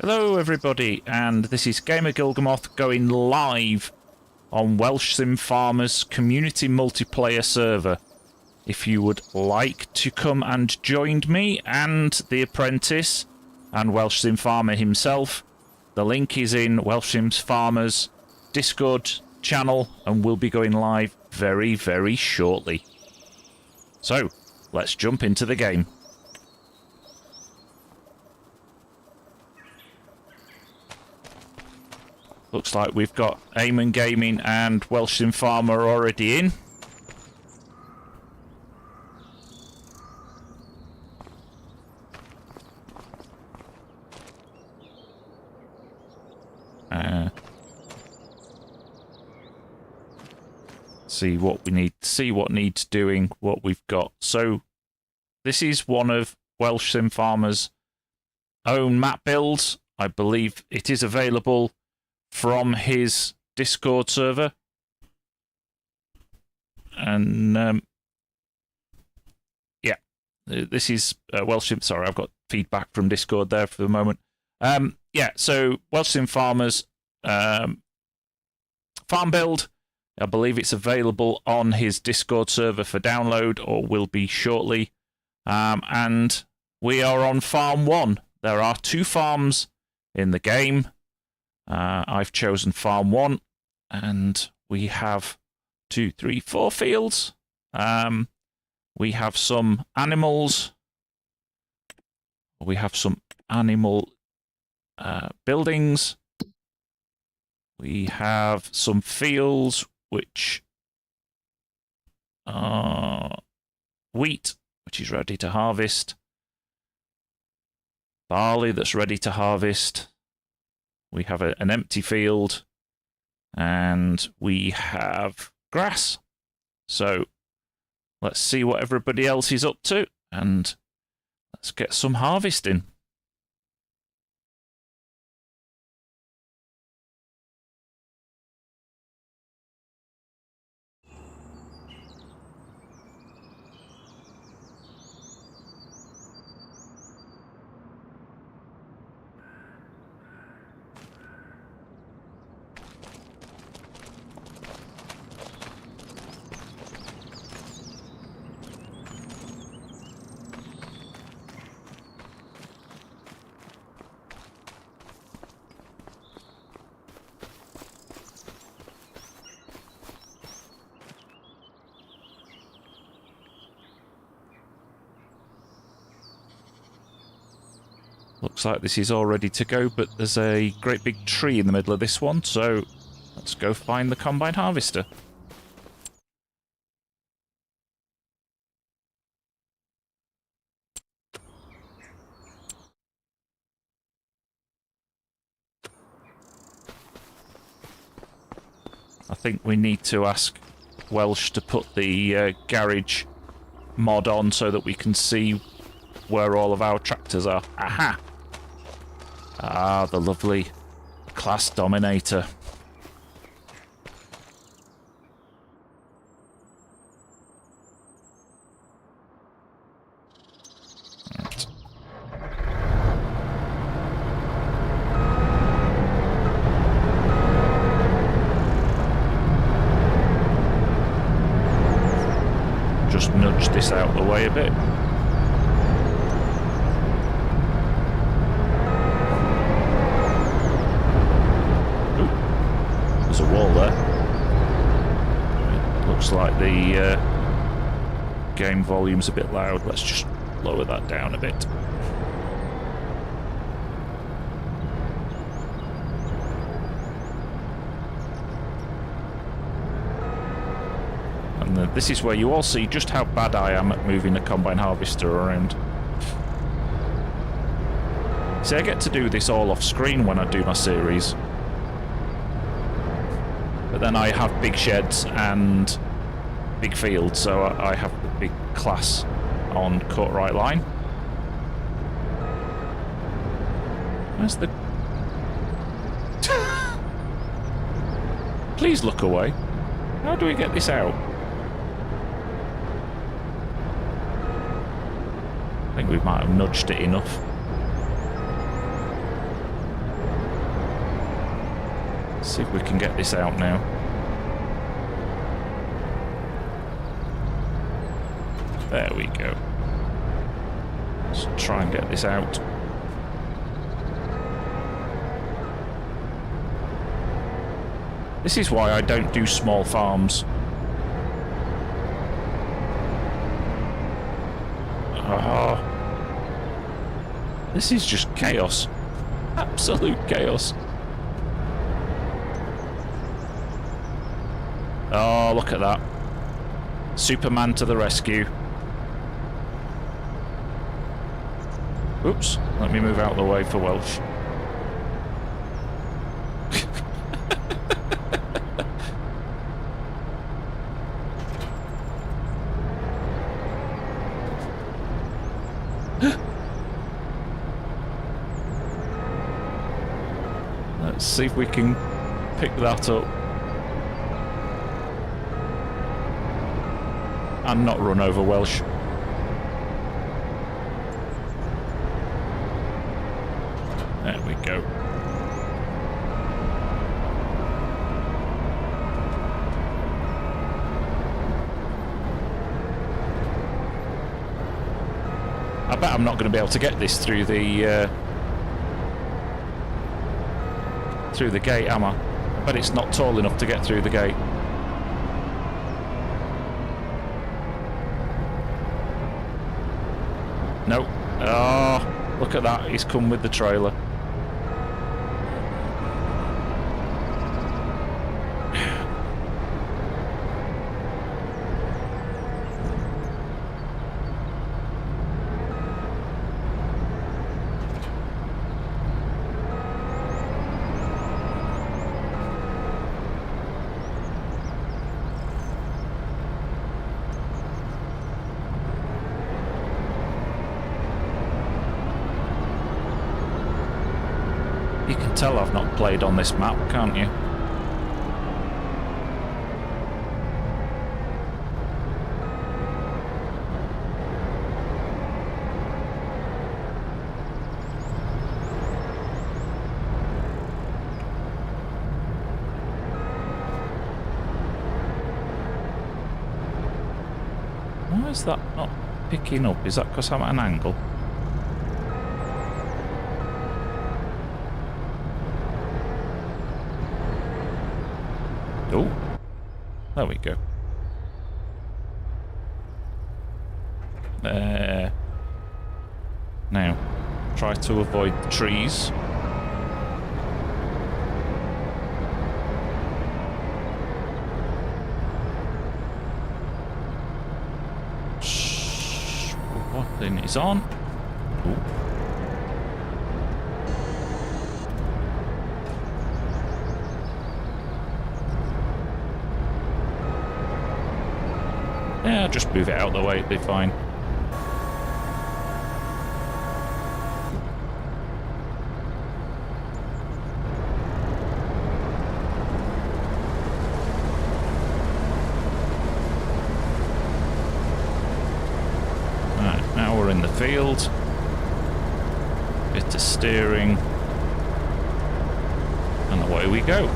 Hello everybody, and this is Gamer Gilgamoth going live on Welsh Sim Farmers community multiplayer server. If you would like to come and join me and the apprentice and Welsh Sim Farmer himself, the link is in Welsh Sim Farmers Discord channel and we'll be going live very, very shortly. So, let's jump into the game. Looks like we've got Eamon Gaming and Welsh Sim Farmer already in. See what we need, see what needs doing, what we've got. So, this is one of Welsh Sim Farmer's own map builds. I believe it is available from his Discord server. And, yeah, this is Welsh Sim. Sorry, I've got feedback from Discord there for the moment. Yeah, so Welsh Sim Farmers farm build. I believe it's available on his Discord server for download, or will be shortly. And we are on Farm 1. There are 2 farms in the game. I've chosen Farm 1, and we have 2, 3, 4 fields. We have some animals. We have some animal buildings. We have some fields which are wheat, which is ready to harvest. Barley that's ready to harvest. We have an empty field, and we have grass. So let's see what everybody else is up to, and let's get some harvesting. Looks like this is all ready to go, but there's a great big tree in the middle of this one, so let's go find the combine harvester. I think we need to ask Welsh to put the garage mod on so that we can see where all of our tractors are. Aha! Ah, the lovely Class Dominator. Right. Just nudge this out of the way a bit. There's a wall there. Looks like the game volume's a bit loud. Let's just lower that down a bit. And this is where you all see just how bad I am at moving the combine harvester around. See, I get to do this all off screen when I do my series. But then I have big sheds and big fields, so I have the big class on cut right line. Where's the... Please look away. How do we get this out? I think we might have nudged it enough. See if we can get this out now. There we go. Let's try and get this out. This is why I don't do small farms. Oh, this is just chaos. Absolute chaos. Oh, look at that. Superman to the rescue. Oops, let me move out of the way for Welsh. Let's see if we can pick that up. And not run over Welsh. There we go. I bet I'm not going to be able to get this through the gate, am I? I bet it's not tall enough to get through the gate. No. Oh, look at that. He's come with the trailer. You can tell I've not played on this map, can't you? Why is that not picking up? Is that because I'm at an angle? Oh, there we go. Now, try to avoid the trees. What thing is on? Ooh. Yeah, just move it out of the way, it'll be fine. Right, now we're in the field. Bit of steering. And away we go.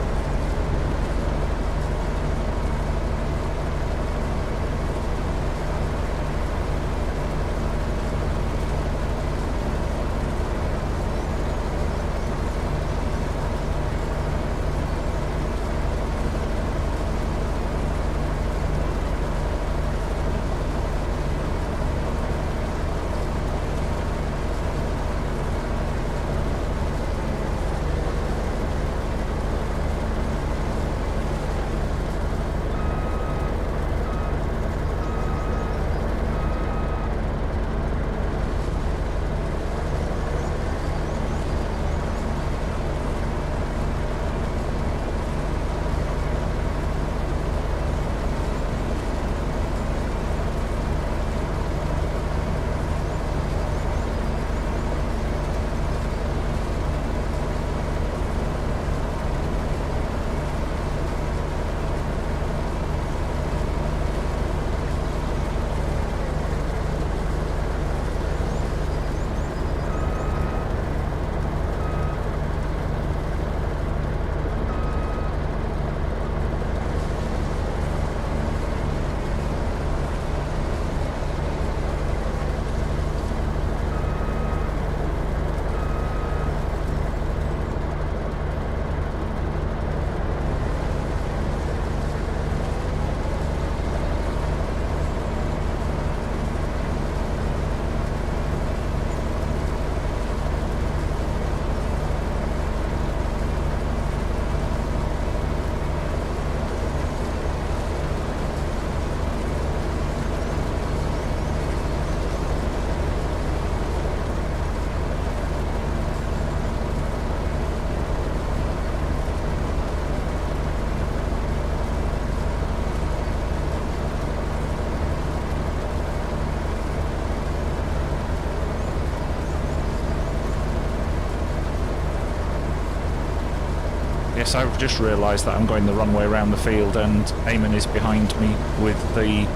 Yes, I've just realised that I'm going the wrong way around the field and Eamon is behind me with the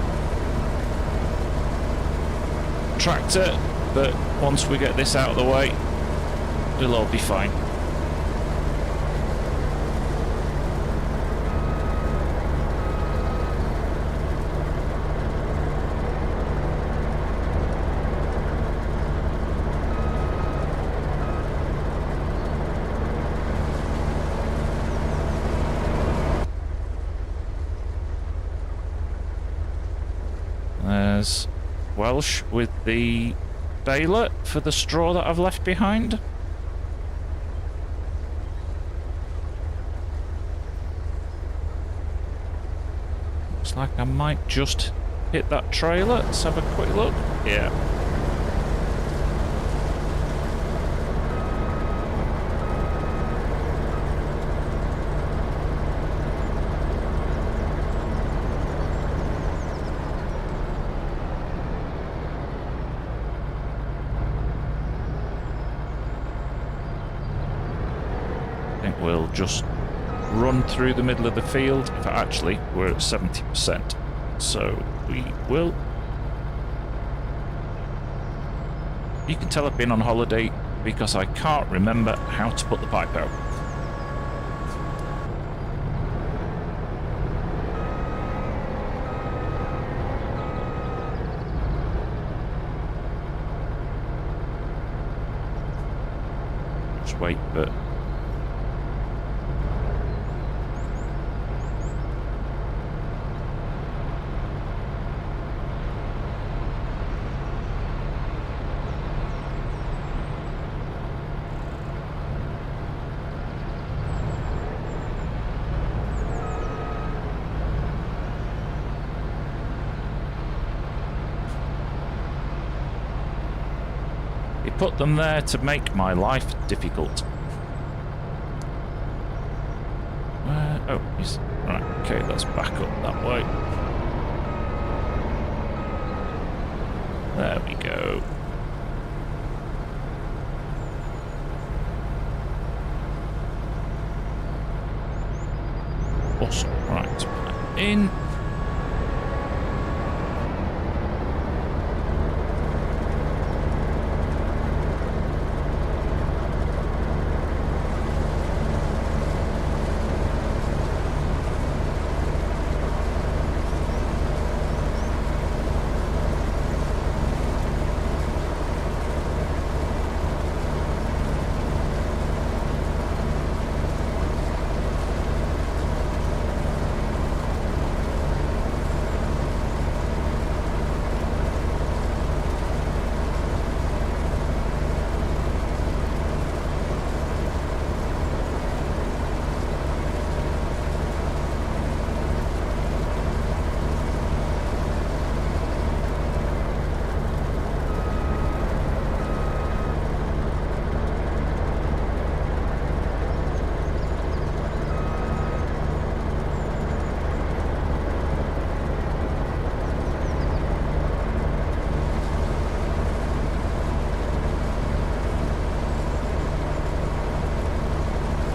tractor, but once we get this out of the way, we'll all be fine. There's Welsh with the baler for the straw that I've left behind. Looks like I might just hit that trailer. Let's have a quick look. Yeah. We'll just run through the middle of the field. In fact, actually, we're at 70%. So we will. You can tell I've been on holiday because I can't remember how to put the pipe out. Just wait, but put them there to make my life difficult. Oh, he's... Right, okay, let's back up that way. There we go. Awesome. Right, in.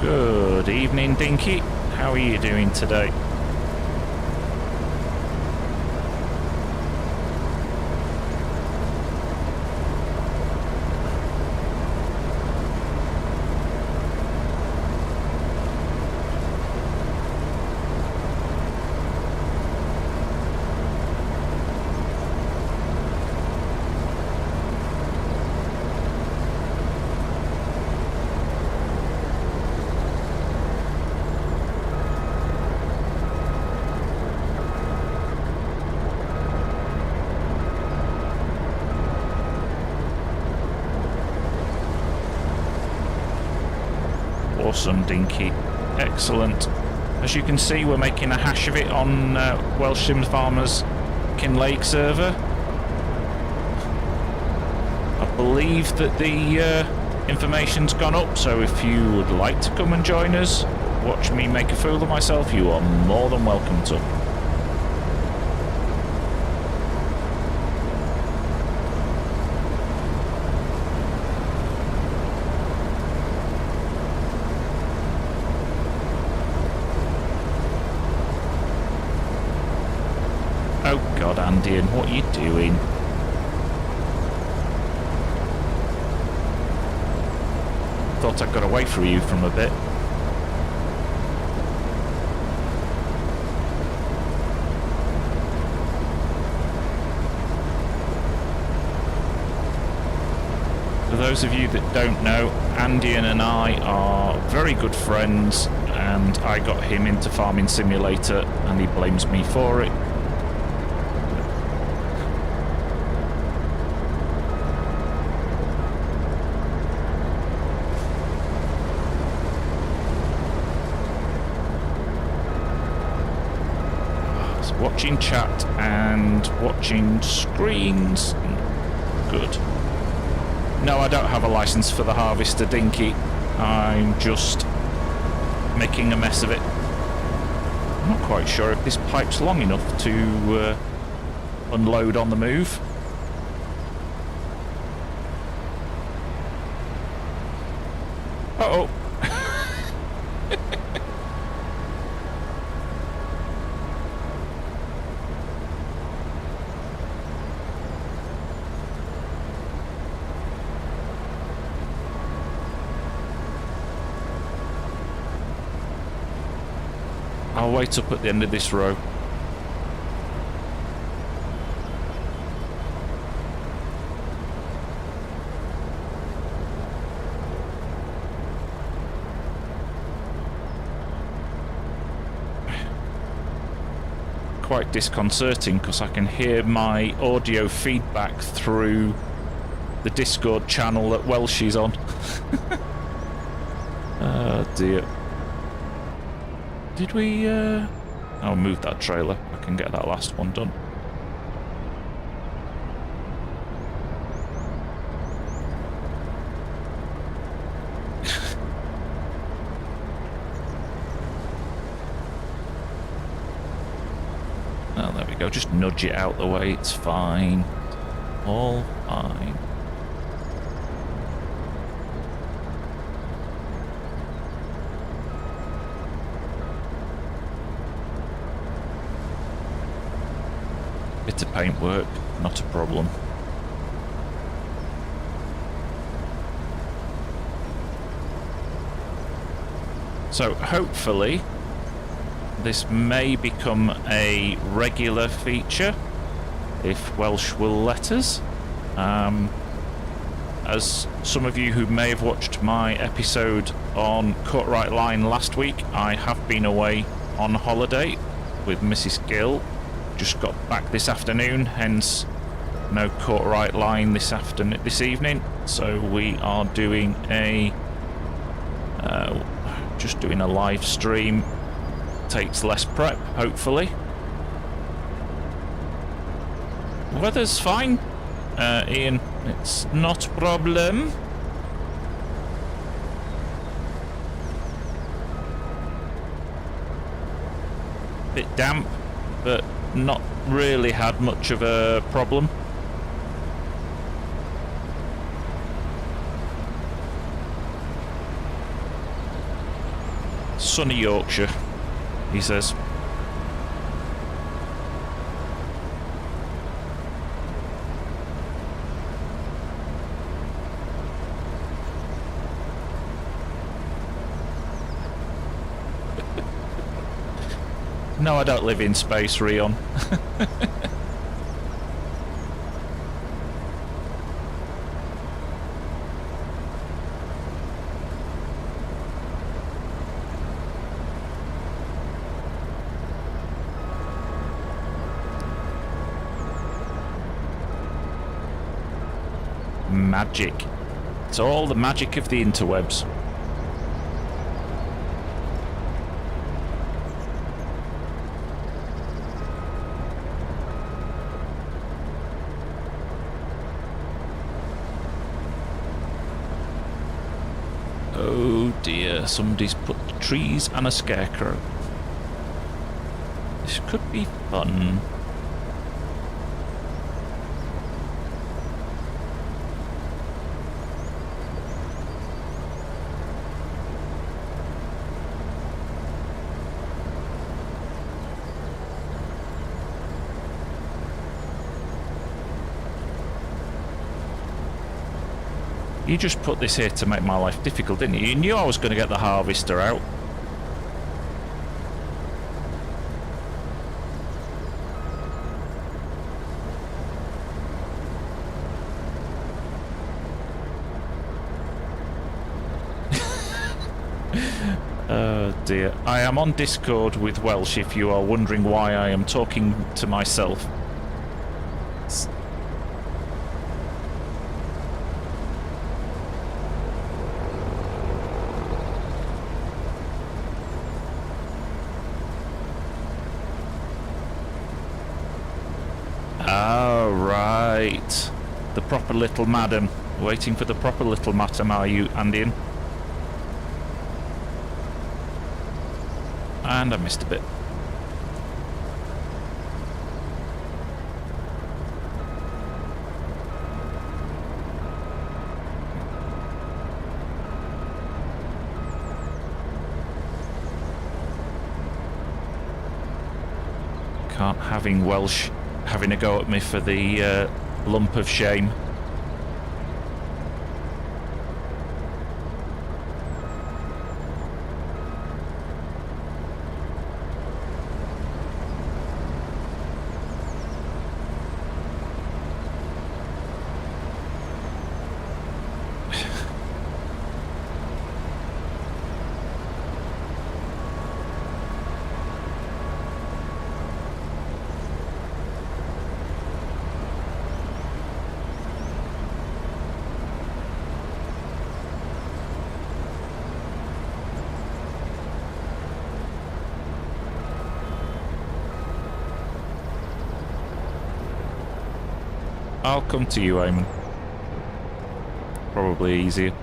Good evening, Dinky. How are you doing today? Awesome, Dinky. Excellent. As you can see, we're making a hash of it on Welsh Sim Farmers Kinlaig server. I believe that the information's gone up, so if you would like to come and join us, watch me make a fool of myself, you are more than welcome to. God, Andian, what are you doing? Thought I got away from you from a bit. For those of you that don't know, Andian and I are very good friends, and I got him into Farming Simulator and he blames me for it. Watching chat and watching screens. Good. No, I don't have a license for the Harvester Dinky. I'm just making a mess of it. I'm not quite sure if this pipe's long enough to unload on the move. Uh-oh. I'll wait up at the end of this row. Quite disconcerting because I can hear my audio feedback through the Discord channel that Welsh's on. Oh dear. Did we, I'll move that trailer. I can get that last one done. Oh, there we go. Just nudge it out the way. It's fine. All fine. Bit of paintwork, not a problem. So hopefully this may become a regular feature if Welsh will let us. As some of you who may have watched my episode on Courtright Line last week, I have been away on holiday with Mrs. Gill. Just got back this afternoon, hence no Courtright Line this evening. So we are doing a just doing a live stream. Takes less prep, hopefully. Weather's fine, Ian. It's not a problem. Bit damp, but not really had much of a problem. Sunny Yorkshire, he says. No, I don't live in space, Rion. Magic. It's all the magic of the interwebs. Oh dear, somebody's put trees and a scarecrow. This could be fun. You just put this here to make my life difficult, didn't you? You knew I was going to get the harvester out. Oh dear. I am on Discord with Welsh if you are wondering why I am talking to myself. Oh, right. The proper little madam. Waiting for the proper little madam, are you, Andean? And I missed a bit. Can't having Welsh having a go at me for the lump of shame. I'll come to you, Eamon. Probably easier.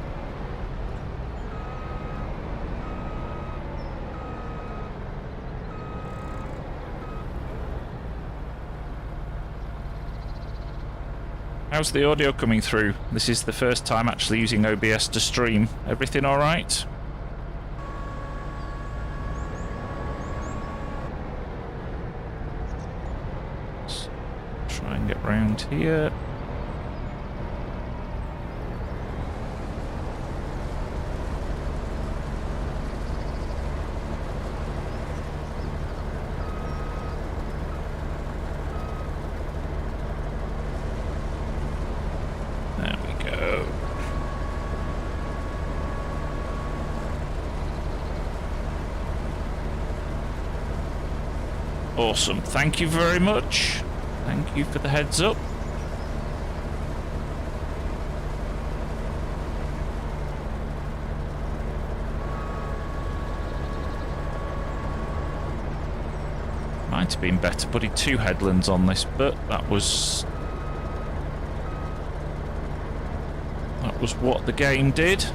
How's the audio coming through? This is the first time actually using OBS to stream. Everything all right? Let's try and get round here. Awesome. Thank you very much. Thank you for the heads up. Might have been better putting 2 headlands on this, but that was what the game did.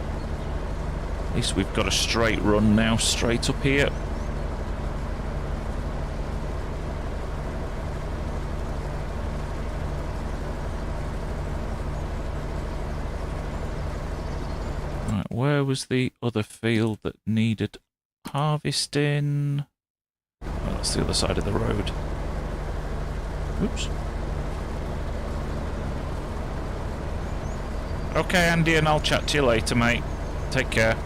At least we've got a straight run now, straight up here. Where was the other field that needed harvesting? Oh, that's the other side of the road. Oops. Okay, Andy, and I'll chat to you later, mate. Take care.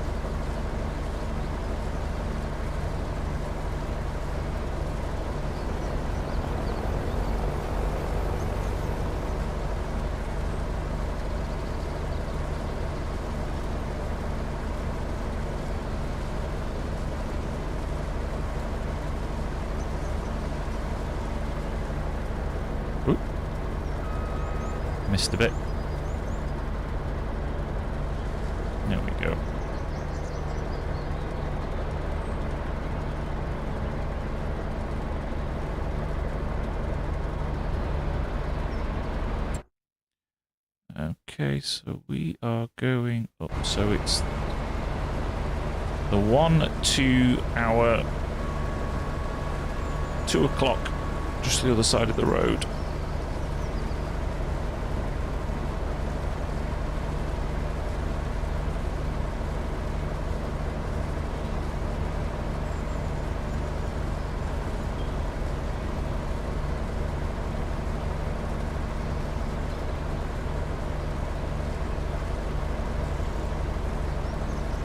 Missed a bit. There we go. Okay, so we are going up. So it's the 1 to our 2 o'clock, just the other side of the road.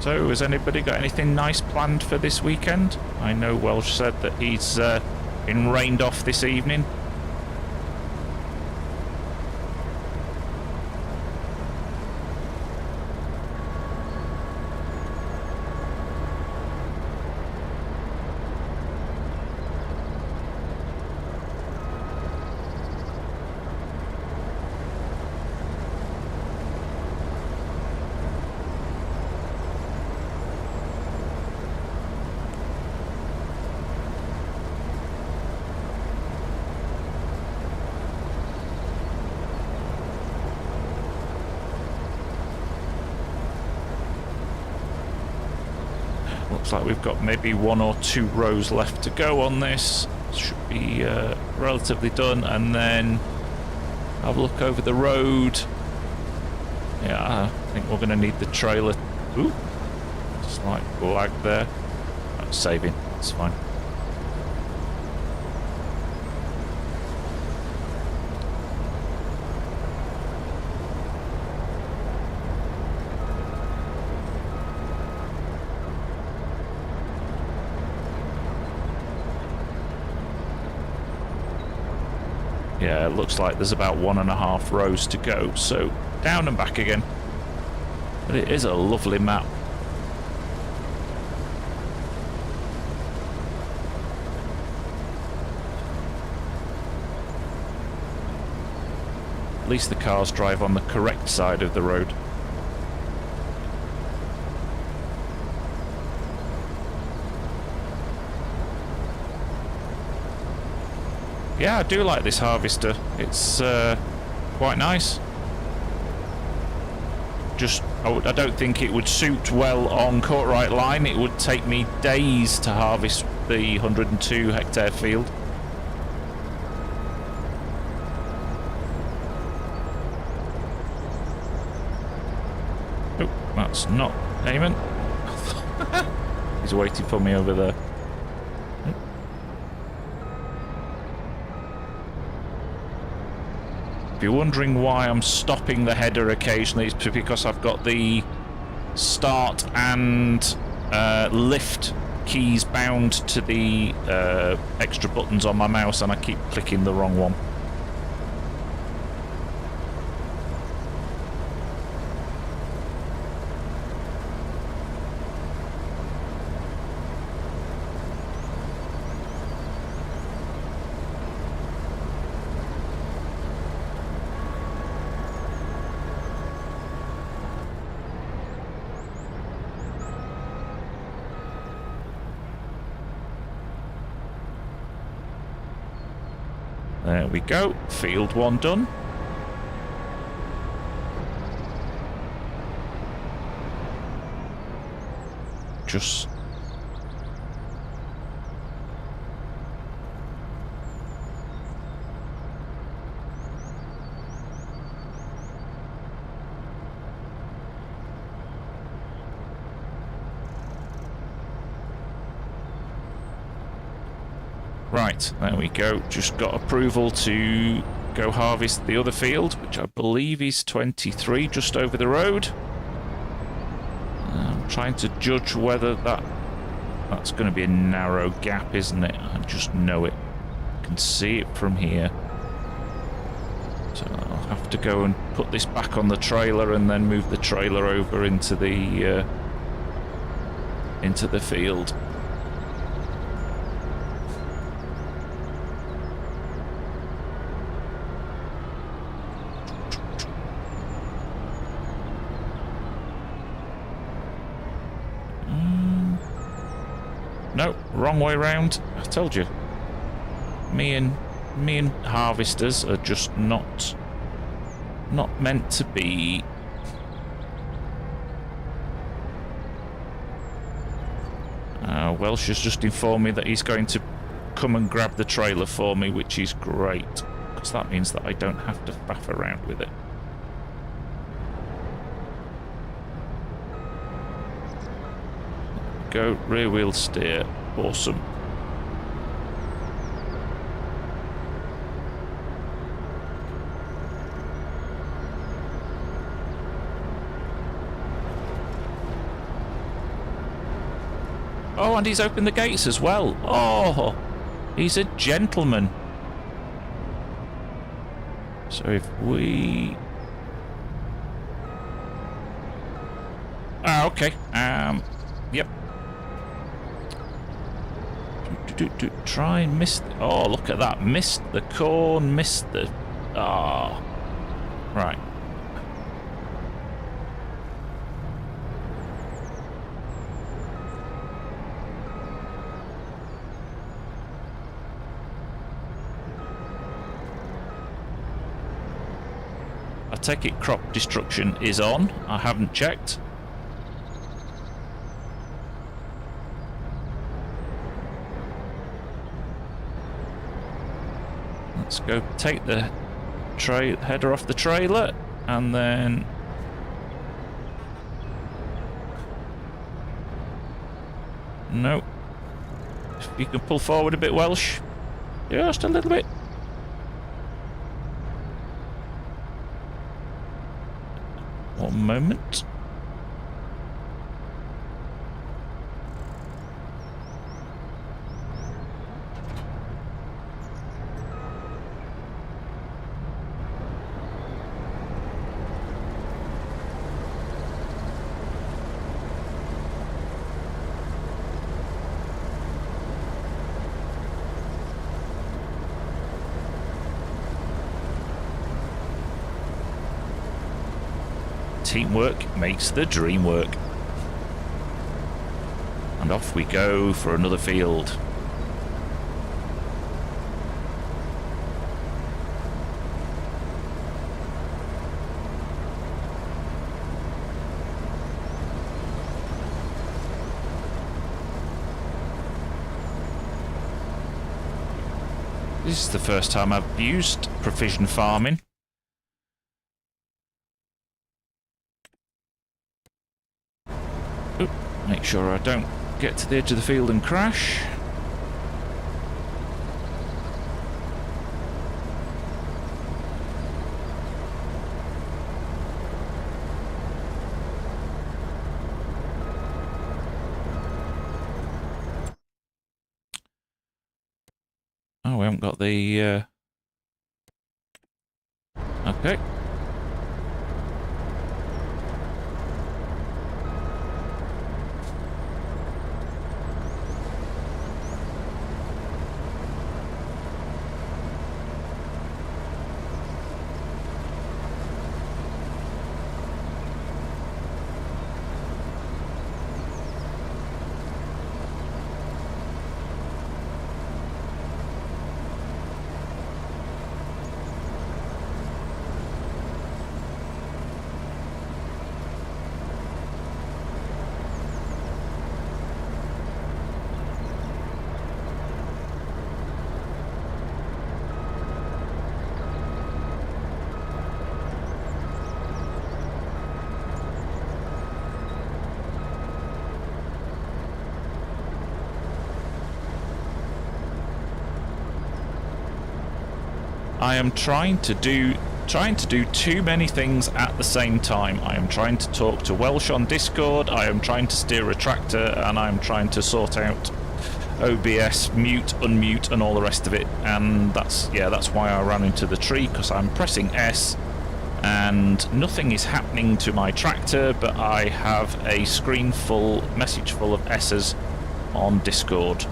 So, has anybody got anything nice planned for this weekend? I know Welsh said that he's been rained off this evening. Looks like we've got maybe 1 or 2 rows left to go on this. Should be relatively done, and then have a look over the road. Yeah, I think we're going to need the trailer. Ooh, slight lag there. That's saving, that's fine. Yeah, it looks like there's about 1.5 rows to go, so down and back again. But it is a lovely map. At least the cars drive on the correct side of the road. Yeah, I do like this harvester. It's quite nice. Just, I don't think it would suit well on Courtright Line. It would take me days to harvest the 102 hectare field. Oh, that's not Eamon. He's waiting for me over there. If you're wondering why I'm stopping the header occasionally, it's because I've got the start and lift keys bound to the extra buttons on my mouse, and I keep clicking the wrong one. There we go, field 1 done. Just right, there we go. Just got approval to go harvest the other field, which I believe is 23, just over the road. I'm trying to judge whether that's going to be a narrow gap, isn't it? I just know it. I can see it from here. So I'll have to go and put this back on the trailer and then move the trailer over into the field. No, wrong way round. I told you. Me and harvesters are just not meant to be. Welsh has just informed me that he's going to come and grab the trailer for me, which is great, because that means that I don't have to faff around with it. Go, rear wheel steer, awesome. Oh, and he's opened the gates as well. Oh, he's a gentleman. So if we... Ah, okay. Yep. Try and miss... Oh, look at that. Missed the corn, missed the... Ah. Right. I take it crop destruction is on. I haven't checked. Let's go take the header off the trailer and then... No. If you can pull forward a bit, Welsh. Just a little bit. One moment. Teamwork makes the dream work. And off we go for another field. This is the first time I've used precision farming. Make sure I don't get to the edge of the field and crash. Oh, we haven't got the... Okay. I am trying to do too many things at the same time. I am trying to talk to Welsh on Discord, I am trying to steer a tractor, and I am trying to sort out OBS, mute, unmute, and all the rest of it. And that's why I ran into the tree, because I'm pressing S and nothing is happening to my tractor, but I have a message full of S's on Discord.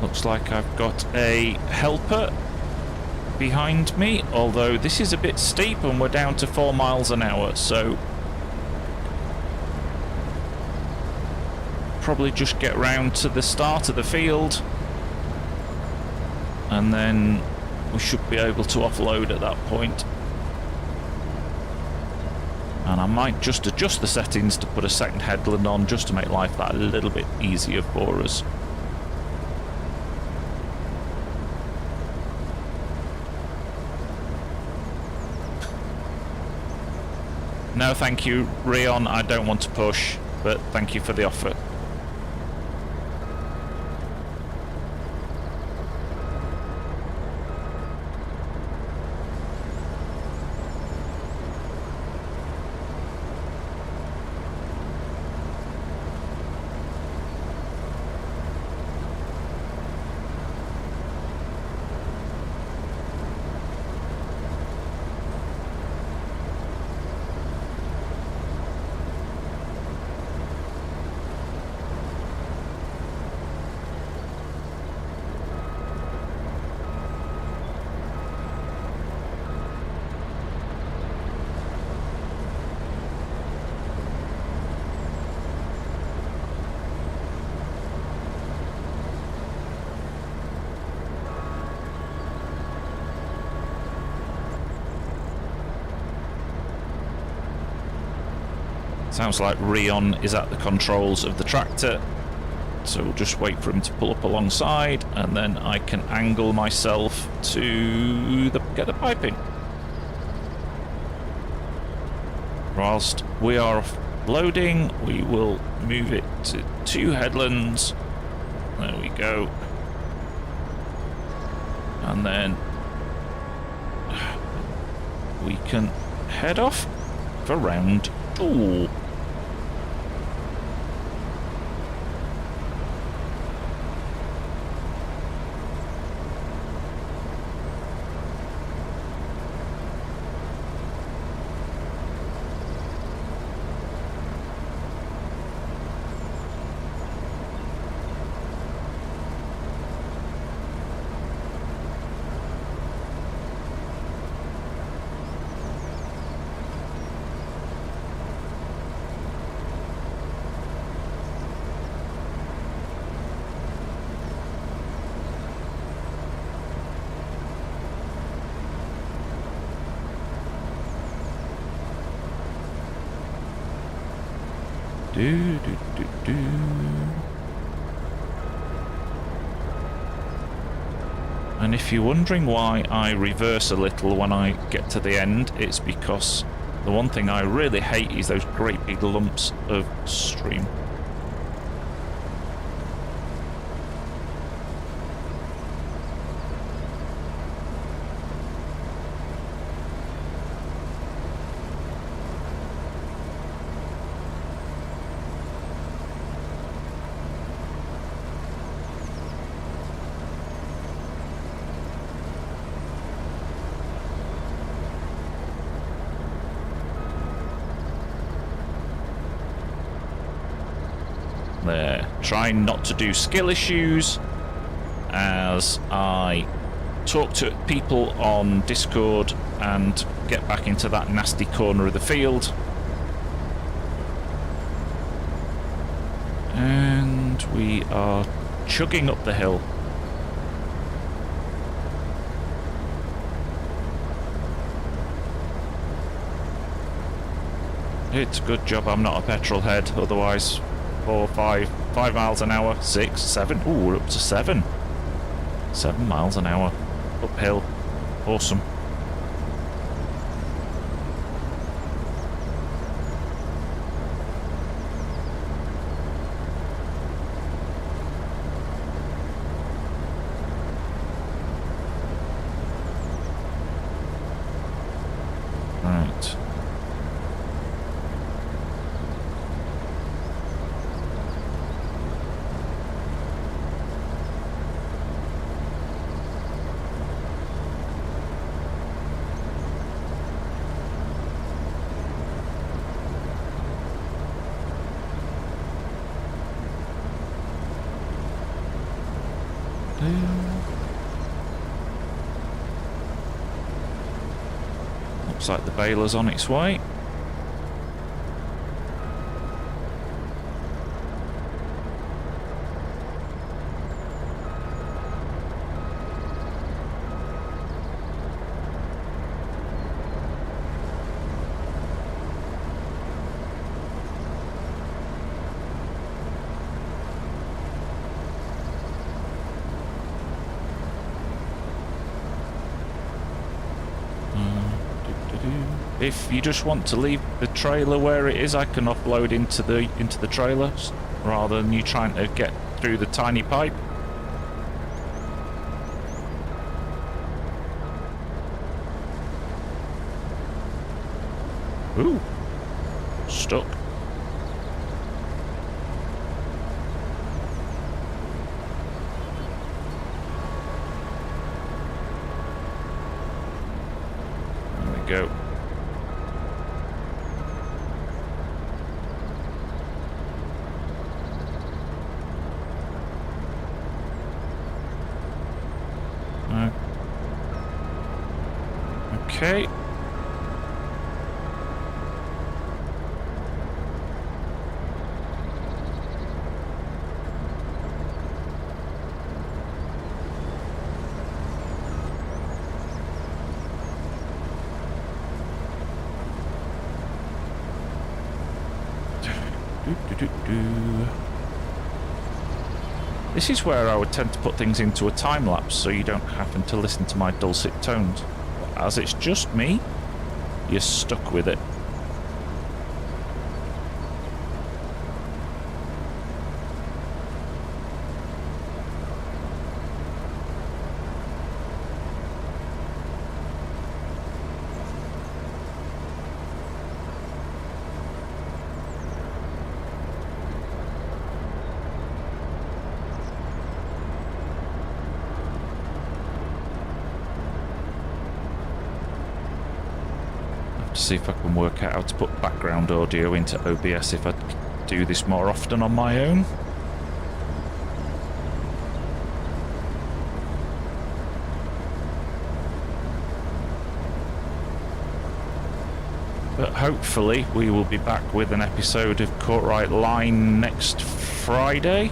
Looks like I've got a helper behind me, although this is a bit steep and we're down to 4 miles an hour, so probably just get round to the start of the field and then we should be able to offload at that point. And I might just adjust the settings to put a second headland on just to make life that a little bit easier for us. No, thank you, Rion. I don't want to push, but thank you for the offer. Sounds like Rion is at the controls of the tractor, so we'll just wait for him to pull up alongside, and then I can angle myself to get the piping. Whilst we are loading, we will move it to 2 headlands. There we go. And then we can head off for round 2. And if you're wondering why I reverse a little when I get to the end, it's because the one thing I really hate is those great big lumps of stream. There, trying not to do skill issues as I talk to people on Discord and get back into that nasty corner of the field. And we are chugging up the hill. It's a good job I'm not a petrol head, otherwise 4, 5 miles an hour, 6, 7. Ooh, we're up to 7. 7 miles an hour uphill. Awesome. Right. Looks like the baler's on its way. If you just want to leave the trailer where it is, I can offload into the trailers rather than you trying to get through the tiny pipe. Ooh, stuck. There we go. Okay. This is where I would tend to put things into a time lapse so you don't happen to listen to my dulcet tones. But as it's just me, you're stuck with it. See if I can work out how to put background audio into OBS if I do this more often on my own. But hopefully we will be back with an episode of Courtright Line next Friday.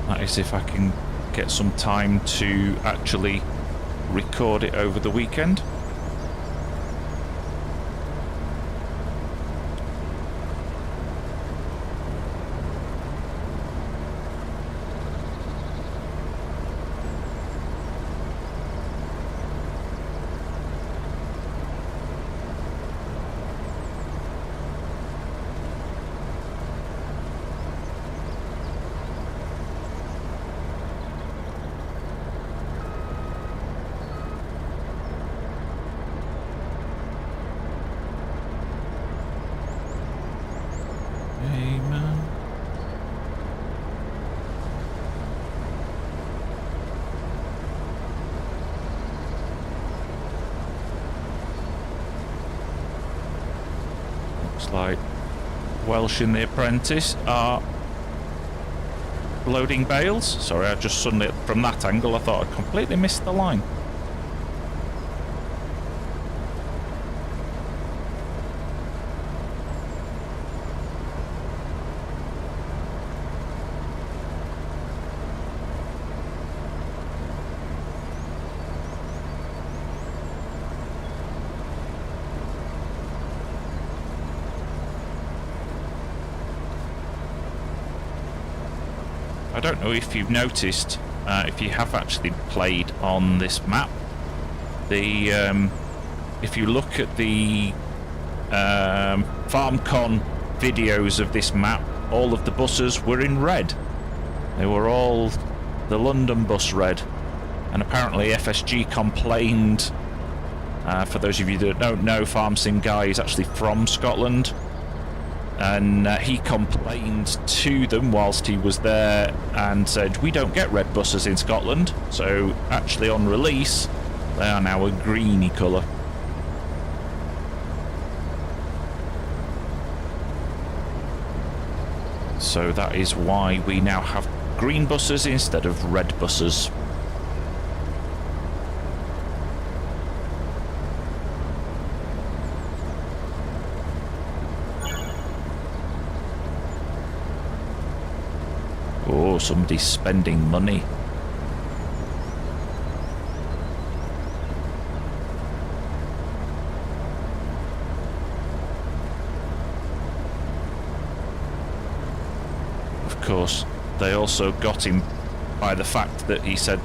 That is if I can get some time to actually record it over the weekend. Like Welsh and the Apprentice are loading bales. Sorry, I just suddenly, from that angle, I thought I completely missed the line. I don't know if you've noticed, if you have actually played on this map, the if you look at the FarmCon videos of this map, all of the buses were in red. They were all the London bus red, and apparently FSG complained. For those of you that don't know, FarmSim Guy is actually from Scotland. And he complained to them whilst he was there and said, we don't get red buses in Scotland. So actually on release they are now a greeny colour. So that is why we now have green buses instead of red buses. Oh, somebody's spending money. Of course, they also got him by the fact that he said,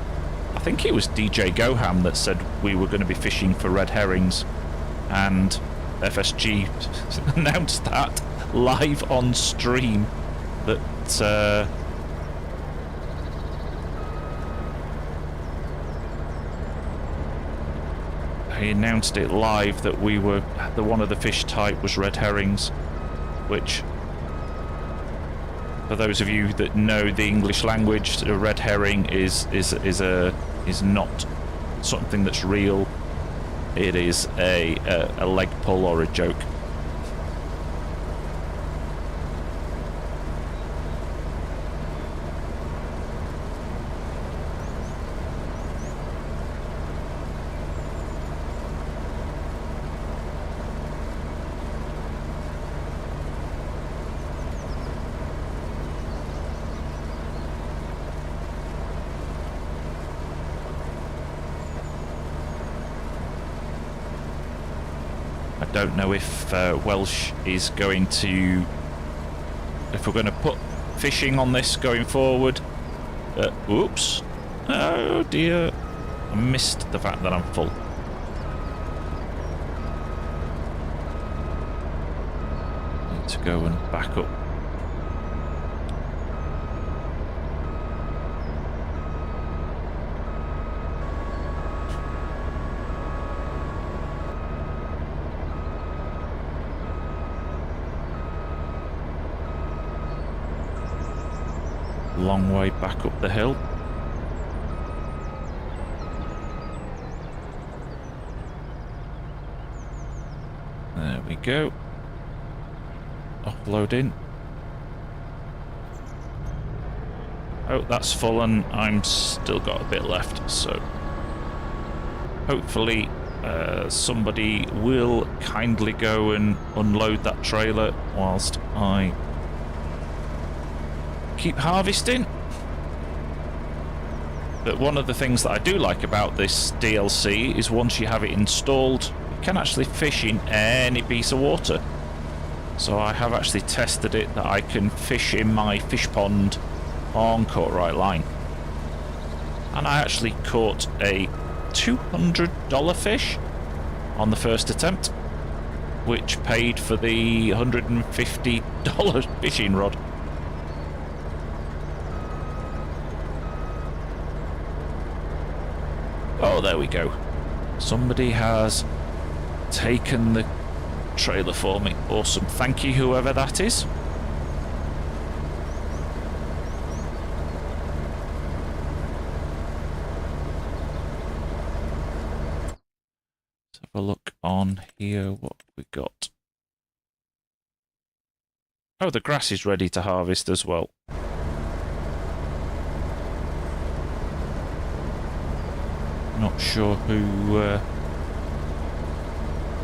I think it was DJ Goham that said we were going to be fishing for red herrings, and FSG announced that live on stream that he announced it live that we were one of the fish type was red herrings, which, for those of you that know the English language, a red herring is not something that's real. It is a leg pull or a joke. I don't know if Welsh is going to, if we're going to put fishing on this going forward. Oops. Oh dear. I missed the fact that I'm full. Need to go and back up. Long way back up the hill. There we go. Offloading. Oh, that's full and I'm still got a bit left, so hopefully somebody will kindly go and unload that trailer whilst I keep harvesting. But one of the things that I do like about this DLC is once you have it installed, you can actually fish in any piece of water. So I have actually tested it that I can fish in my fish pond on caught right line. And I actually caught a $200 fish on the first attempt, which paid for the $150 fishing rod. Oh, there we go. Somebody has taken the trailer for me. Awesome. Thank you, whoever that is. Let's have a look on here. What we got? Oh, the grass is ready to harvest as well. Not sure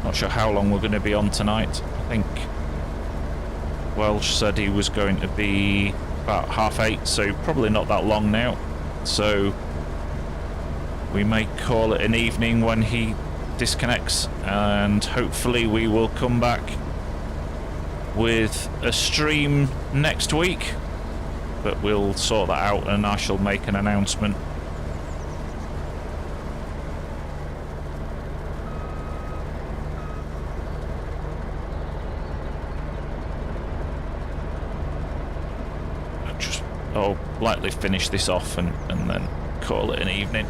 not sure how long we're going to be on tonight. I think Welsh said he was going to be about 8:30, so probably not that long now. So we may call it an evening when he disconnects, and hopefully we will come back with a stream next week. But we'll sort that out and I shall make an announcement. I'll lightly finish this off and then call it an evening.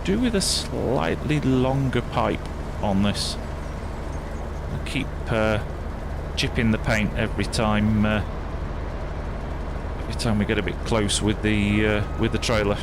Do with a slightly longer pipe on this. I'll keep chipping the paint every time every time we get a bit close with the trailer.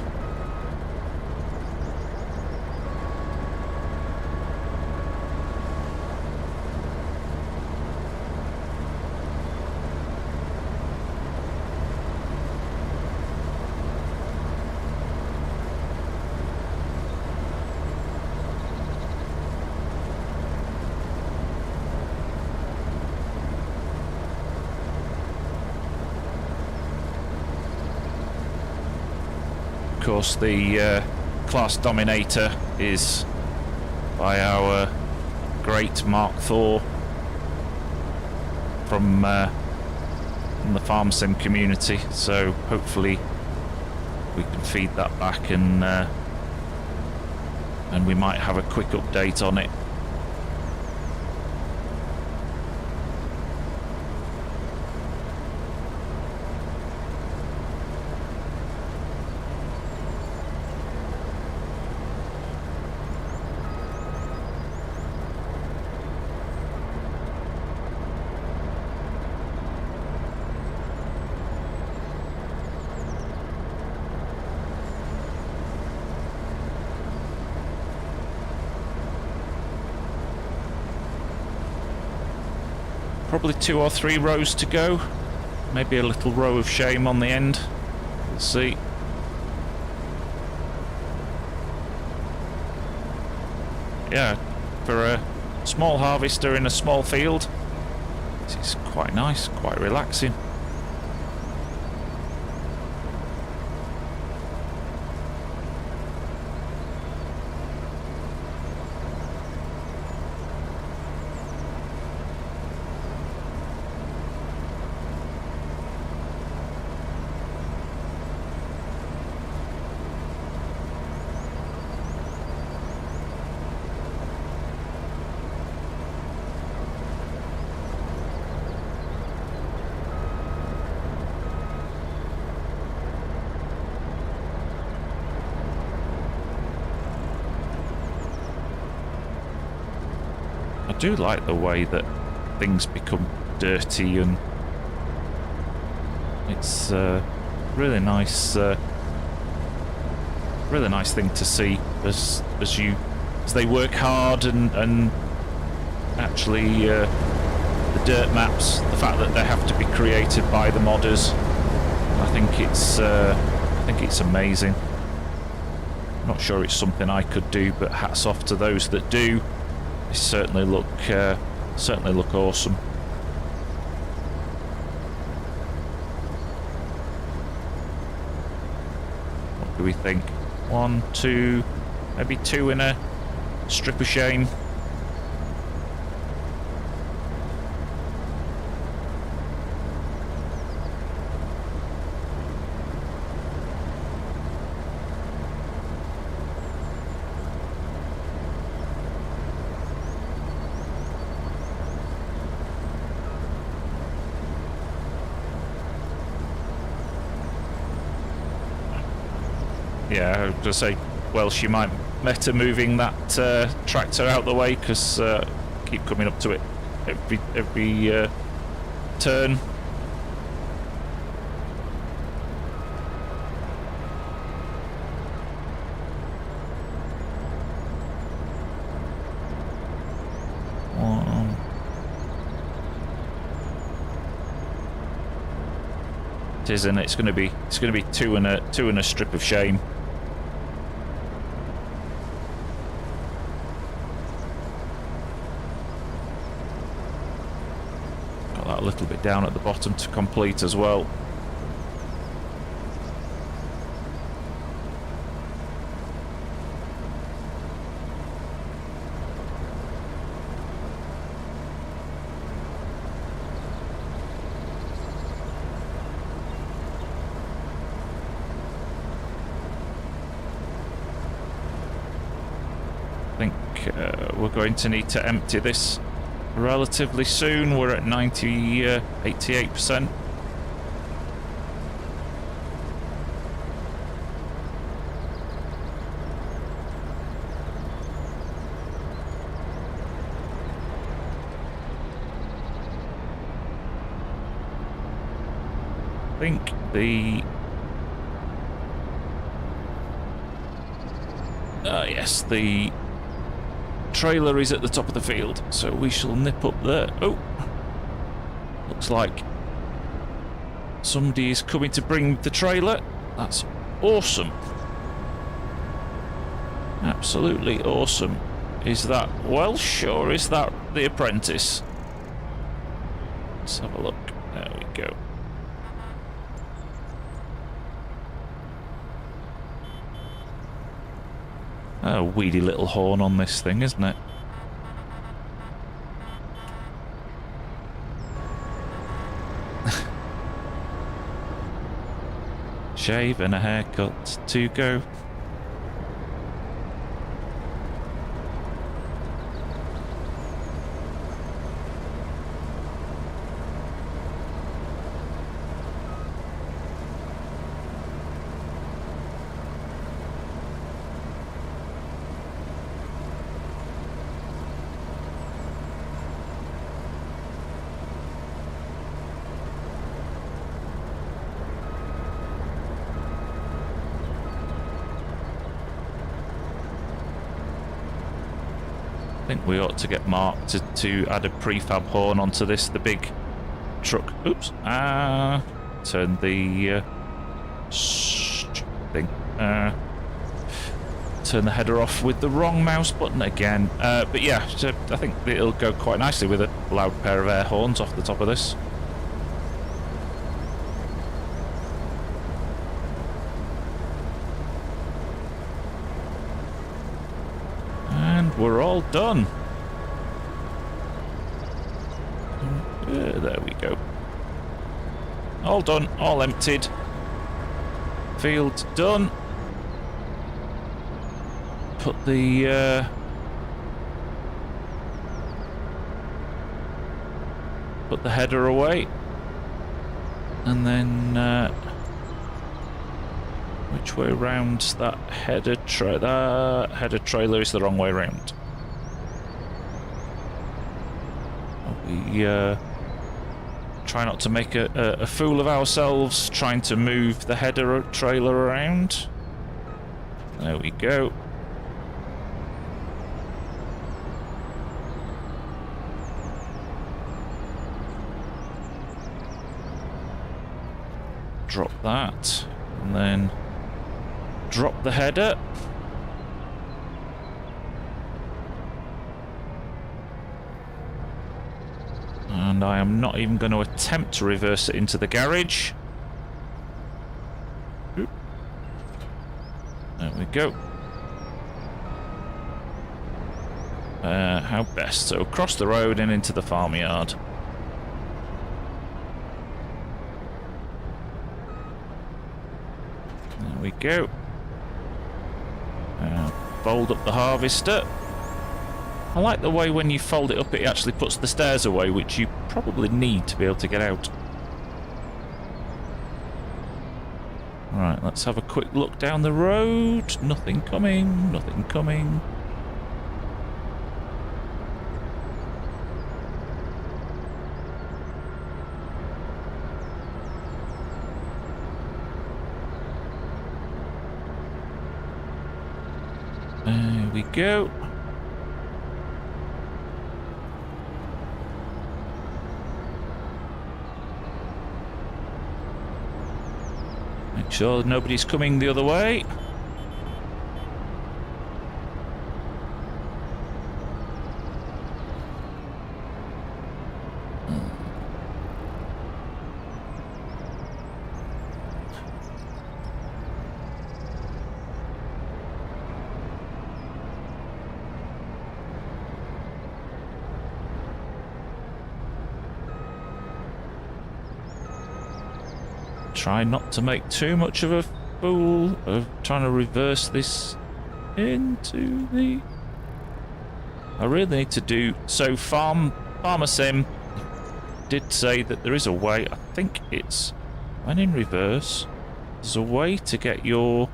Of course, the class dominator is by our great Mark Thor from the farm sim community, so hopefully we can feed that back and we might have a quick update on it. Probably 2 or 3 rows to go. Maybe a little row of shame on the end. We'll see. Yeah, for a small harvester in a small field, this is quite nice, quite relaxing. I do like the way that things become dirty, and it's really nice thing to see as they work hard and actually the dirt maps, the fact that they have to be created by the modders. I think it's amazing. Not sure it's something I could do, but hats off to those that do. They certainly look awesome. What do we think? 1, 2, maybe 2 in a strip of shame. Yeah, I was going to say, well, she might better moving that tractor out the way, because keep coming up to it every turn. It is, and it's going to be 2 and a strip of shame. A little bit down at the bottom to complete as well. I think we're going to need to empty this relatively soon. We're at 88%. think the... yes, the trailer is at the top of the field, so we shall nip up there. Oh! Looks like somebody is coming to bring the trailer. That's awesome. Absolutely awesome. Is that Welsh or is that the apprentice? Let's have a look. There we go. A weedy little horn on this thing, isn't it? Shave and a haircut to go. I think we ought to get Mark to add a prefab horn onto this, the big truck. Oops. Turn the thing. Turn the header off with the wrong mouse button again. But yeah, so I think it'll go quite nicely with a loud pair of air horns off the top of this. We're all done. There we go. All done, all emptied. Field done. Put the header away. And then which way round? That header trailer is the wrong way round. We try not to make a fool of ourselves trying to move the header trailer around. There we go. Drop that, and then drop the header. And I am not even going to attempt to reverse it into the garage. Oop. There we go. How best? So across the road and into the farmyard. There we go. Fold up the harvester. I like the way when you fold it up it actually puts the stairs away, which you probably need to be able to get out. Right, let's have a quick look down the road. Nothing coming, nothing coming. There we go. Make sure nobody's coming the other way. Try not to make too much of a fool of trying to reverse this into the... I really need to do... So Farmer Sim did say that there is a way, I think it's when in reverse, there's a way to get your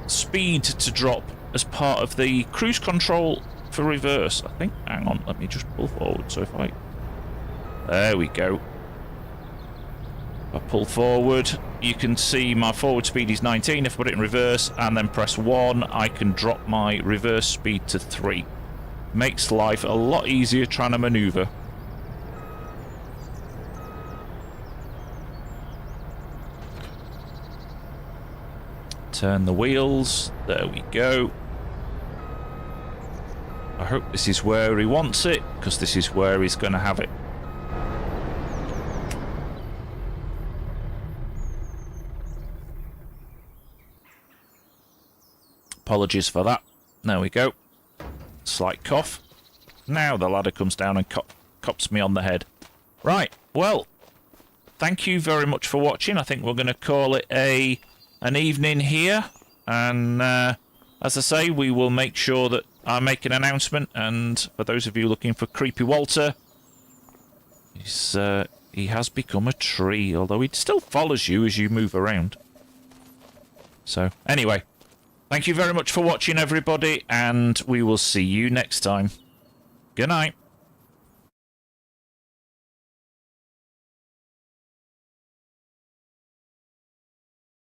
speed to drop as part of the cruise control for reverse. I think, hang on, let me just pull forward, so if I... There we go. I pull forward, you can see my forward speed is 19. If I put it in reverse and then press 1, I can drop my reverse speed to 3. Makes life a lot easier trying to manoeuvre. Turn the wheels. There we go. I hope this is where he wants it, because this is where he's going to have it. Apologies for that. There we go. Slight cough. Now the ladder comes down and cops me on the head. Right, well, thank you very much for watching. I think we're going to call it an evening here. And as I say, we will make sure that I make an announcement. And for those of you looking for Creepy Walter, he has become a tree, although he still follows you as you move around. So, anyway. Thank you very much for watching, everybody, and we will see you next time. Good night.